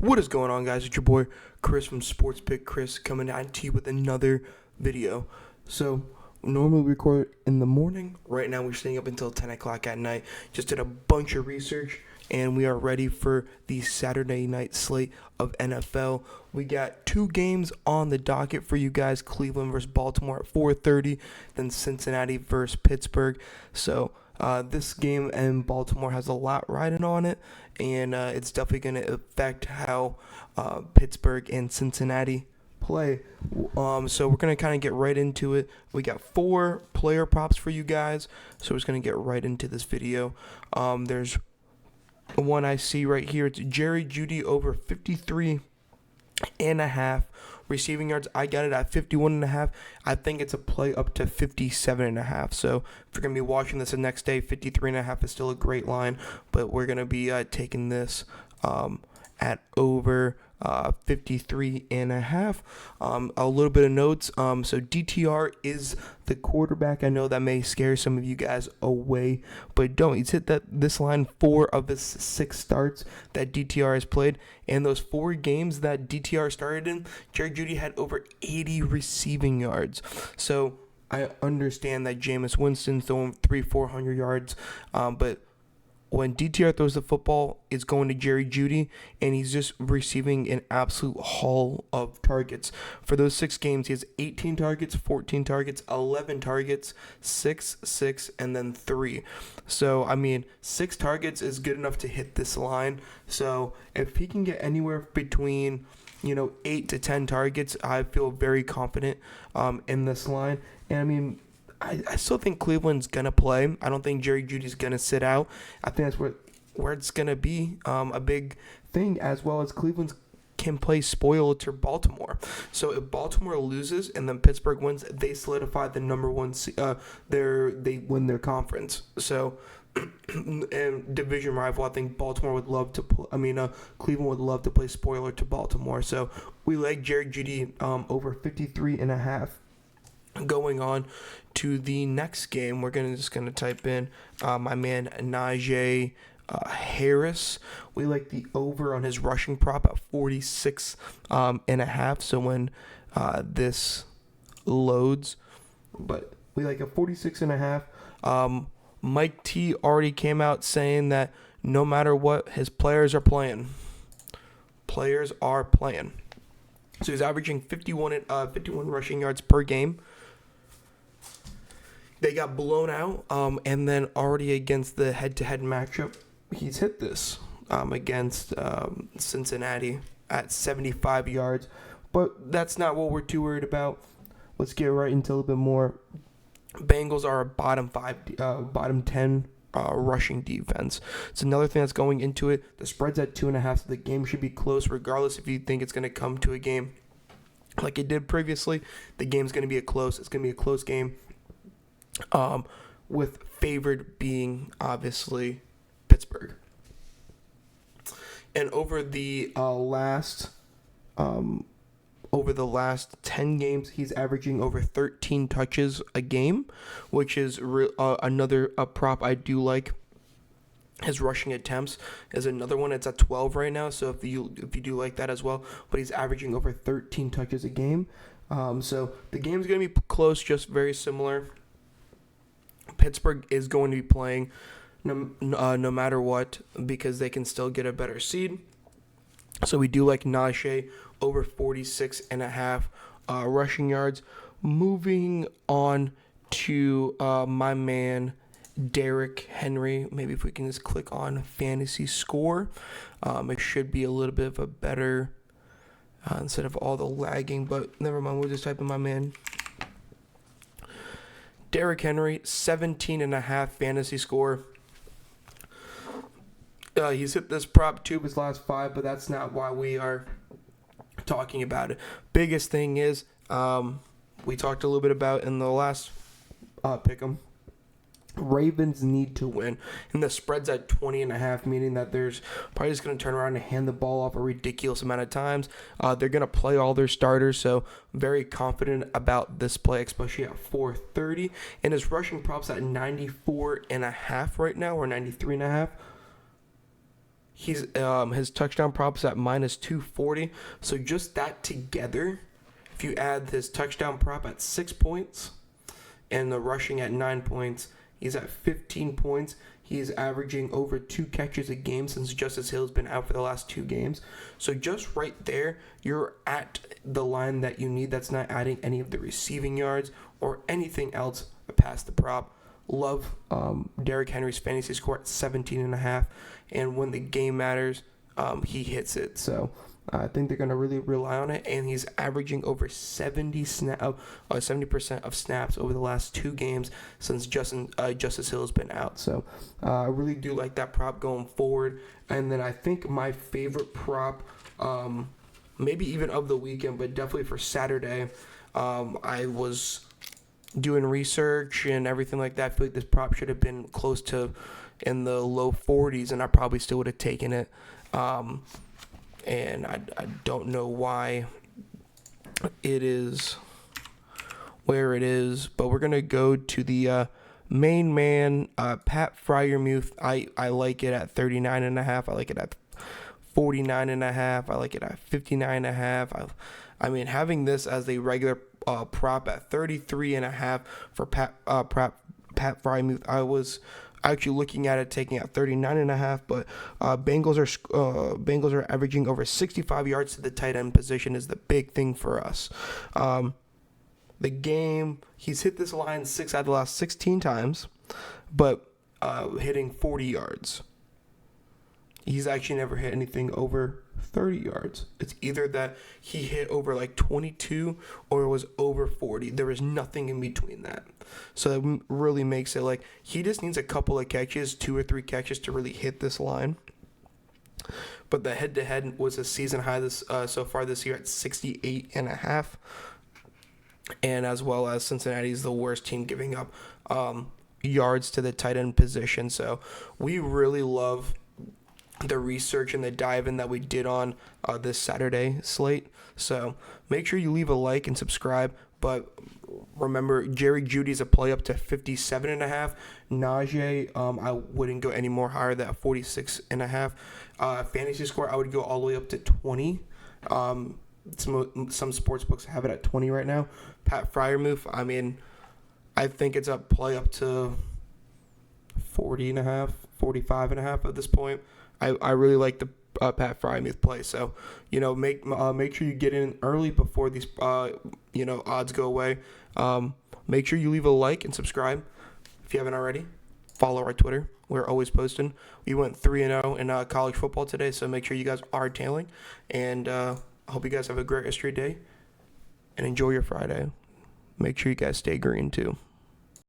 What is going on, guys? It's your boy Chris from Sports Pick Chris coming at you with another video. So normally we record in the morning. Right now we're staying up until 10 o'clock at night. Just did a bunch of research and we are ready for the Saturday night slate of NFL. We got two games on the docket for you guys: Cleveland versus Baltimore at 4:30, then Cincinnati versus Pittsburgh. So this game in Baltimore has a lot riding on it, and it's definitely going to affect how Pittsburgh and Cincinnati play. So we're going to kind of get right into it. We got 4 player props for you guys, so we're just going to get right into this video. There's one I see right here. It's Jerry Jeudy over 53.5 receiving yards. I got it at 51.5. I think it's a play up to 57.5. So if you're gonna be watching this the next day, 53.5 is still a great line, but we're gonna be taking this at over 53.5. A little bit of notes. So DTR is the quarterback. I know that may scare some of you guys away, but don't. He's hit this line 4 of his 6 starts that DTR has played, and those 4 games that DTR started in, Jerry Jeudy had over 80 receiving yards. So I understand that Jameis Winston's throwing 300-400 yards, but when DTR throws the football, it's going to Jerry Jeudy, and he's just receiving an absolute haul of targets. For those 6 games, he has 18 targets, 14 targets, 11 targets, 6, and then 3. So, 6 targets is good enough to hit this line. So, if he can get anywhere between 8 to 10 targets, I feel very confident in this line. And I still think Cleveland's going to play. I don't think Jerry Jeudy's going to sit out. I think that's where it's going to be a big thing, as well as Cleveland can play spoiler to Baltimore. So if Baltimore loses and then Pittsburgh wins, they solidify the number 1 they win their conference. So and division rival, I think Baltimore would love to Cleveland would love to play spoiler to Baltimore. So we like Jerry Jeudy over 53.5. Going on to the next game, we're just gonna type in my man Najee Harris. We like the over on his rushing prop at 46.5. So when this loads, but we like a 46.5. Mike T already came out saying that no matter what, his players are playing. Players are playing. So he's averaging 51 rushing yards per game. They got blown out, and then already against the head-to-head matchup, he's hit this against Cincinnati at 75 yards. But that's not what we're too worried about. Let's get right into a little bit more. Bengals are a bottom 10 rushing defense. It's another thing that's going into it. The spread's at 2.5, so the game should be close, regardless if you think it's going to come to a game like it did previously. The game's going to be it's going to be a close game. With favored being obviously Pittsburgh. And over the last 10 games, he's averaging over 13 touches a game, which is another prop I do like. His rushing attempts is another one. It's at 12 right now, so if you do like that as well. But he's averaging over 13 touches a game. So the game's going to be close, just very similar. Pittsburgh is going to be playing no matter what, because they can still get a better seed. So we do like Najee over 46.5 rushing yards. Moving on to my man Derrick Henry. Maybe if we can just click on fantasy score, it should be a little bit of a better instead of all the lagging. But never mind. We'll just type in my man Derrick Henry, 17.5 fantasy score. He's hit this prop 2 of his last 5, but that's not why we are talking about it. Biggest thing is, we talked a little bit about in the last pick'em. Ravens need to win, and the spread's at 20.5, meaning that there's probably just going to turn around and hand the ball off a ridiculous amount of times. They're going to play all their starters, so very confident about this play, especially at 4:30. And his rushing props at 94.5 right now, or 93.5. His touchdown props at minus 240. So just that together, if you add his touchdown prop at 6 points and the rushing at 9 points, he's at 15 points. He's averaging over 2 catches a game since Justice Hill's been out for the last 2 games. So just right there, you're at the line that you need. That's not adding any of the receiving yards or anything else past the prop. Love Derrick Henry's fantasy score at 17.5, and when the game matters, he hits it. So I think they're going to really rely on it, and he's averaging over 70% of snaps over the last 2 games since Justice Hill has been out. So I really do like that prop going forward. And then I think my favorite prop, maybe even of the weekend, but definitely for Saturday, I was doing research and everything like that. I feel like this prop should have been close to in the low 40s, and I probably still would have taken it. And I don't know why it is where it is, but we're going to go to the main man, Pat Freiermuth. I like it at 39.5. I like it at 49.5. I like it at 59.5. I mean, having this as a regular prop at 33.5 for Pat Freiermuth, I was actually looking at it taking at 39.5, but Bengals are averaging over 65 yards to the tight end position is the big thing for us. The game, he's hit this line 6 out of the last 16 times, but hitting 40 yards. He's actually never hit anything over 30 yards. It's either that he hit over like 22 or it was over 40. There was nothing in between that. So that really makes it like he just needs a couple of catches, 2 or 3 catches to really hit this line. But the head-to-head was a season high so far this year at 68.5. And as well as Cincinnati's the worst team giving up yards to the tight end position. So we really love the research and the dive in that we did on this Saturday slate. So make sure you leave a like and subscribe. But remember, Jerry Jeudy's a play up to 57.5. Najee, I wouldn't go any more higher than 46.5. Fantasy score, I would go all the way up to 20. Some sports books have it at 20 right now. Pat Freiermuth, I mean, I think it's a play up to 40.5, 45.5 at this point. I really like the Pat Freiermuth play. So, make sure you get in early before these, odds go away. Make sure you leave a like and subscribe if you haven't already. Follow our Twitter. We're always posting. We went 3-0 in college football today, so make sure you guys are tailing. And I hope you guys have a great rest of your day and enjoy your Friday. Make sure you guys stay green too.